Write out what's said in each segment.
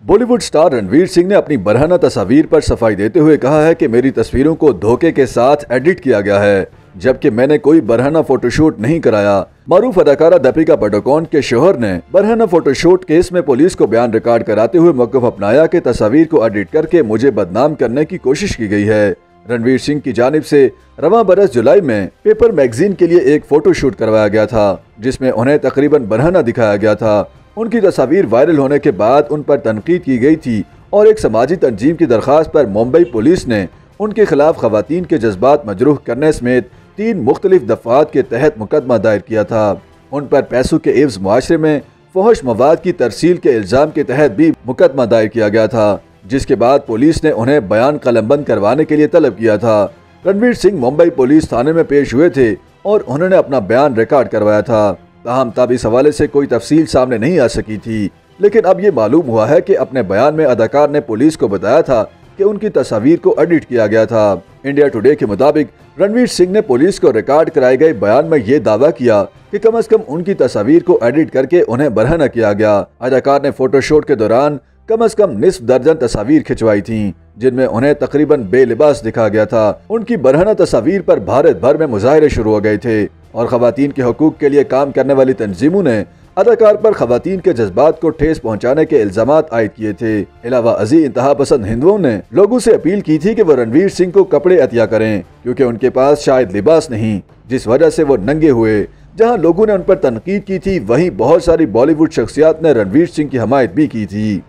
Bollywood star Ranveer Singh ने अपनी बरहना तस्वीर पर सफाई देते हुए कहा है कि मेरी तस्वीरों को धोखे के साथ एडिट किया गया है, जबकि मैंने कोई बरहना फोटोशूट नहीं कराया। मारूफ अदाकारा दीपिका पादुकोण के शोहर ने बरहना फोटोशूट केस में पुलिस को बयान रिकॉर्ड कराते हुए मौक़िफ़ अपनाया कि तस्वीर को एडिट करके मुझे बदनाम करने की कोशिश की गई है। रणवीर सिंह की जानिब से रवां बरस जुलाई में पेपर मैगजीन के लिए एक फोटोशूट करवाया गया था, जिसमें उन्हें तकरीबन बरहना दिखाया गया था। उनकी तस्वीर वायरल होने के बाद उन पर तनकीद की गई थी और एक समाजी तंजीम की दरख्वास्त पर मुंबई पुलिस ने उनके खिलाफ खवातीन के जज्बात मजरूह करने समेत 3 मुख्तलिफ दफ़ात के तहत मुकदमा दायर किया था। उन पर पैसों के एवज मुआशरे में फहश मवाद की तरसील के इल्ज़ाम के तहत भी मुकदमा दायर किया गया था, जिसके बाद पुलिस ने उन्हें बयान कलमबंद करवाने के लिए तलब किया था। रणवीर सिंह मुंबई पुलिस थाने में पेश हुए थे और उन्होंने अपना बयान रिकॉर्ड करवाया था। ताहम तब इस हवाले से कोई तफसील सामने नहीं आ सकी थी, लेकिन अब ये मालूम हुआ है कि अपने बयान में अदाकार ने पुलिस को बताया था कि उनकी तस्वीर को एडिट किया गया था। इंडिया टुडे के मुताबिक रणवीर सिंह ने पुलिस को रिकॉर्ड कराए गए बयान में ये दावा किया कि कम से कम उनकी तस्वीर को एडिट करके उन्हें बरहना किया गया। अदाकार ने फोटोशूट के दौरान कम से कम निस्फ दर्जन तस्वीर खिंचवाई थी, जिनमें उन्हें तकरीबन बेलिबास दिखा गया था। उनकी बरहना तस्वीर पर भारत भर में मुजाहरे शुरू हो गए थे और खवातीन के हकूक के लिए काम करने वाली तंजीमों ने अदाकार पर खवातीन के जज्बात को ठेस पहुंचाने के इल्जामात आयद किए थे। अलावा अजी इंतहा पसंद हिंदुओं ने लोगों से अपील की थी कि वो रणवीर सिंह को कपड़े अतिया करें, क्योंकि उनके पास शायद लिबास नहीं, जिस वजह से वो नंगे हुए। जहां लोगों ने उन पर तनकीद की थी, वहीं बहुत सारी बॉलीवुड शख्सियात ने रणवीर सिंह की हमायत भी की थी।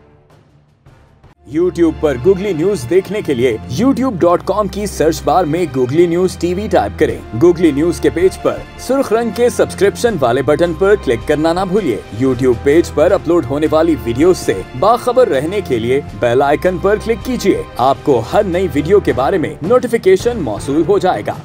YouTube पर गूगली न्यूज देखने के लिए youtube.com की सर्च बार में गूगली न्यूज टीवी टाइप करें। गूगली न्यूज के पेज पर सुर्ख रंग के सब्सक्रिप्शन वाले बटन पर क्लिक करना ना भूलिए। YouTube पेज पर अपलोड होने वाली वीडियोस से बाखबर रहने के लिए बेल आइकन पर क्लिक कीजिए। आपको हर नई वीडियो के बारे में नोटिफिकेशन मौसूल हो जाएगा।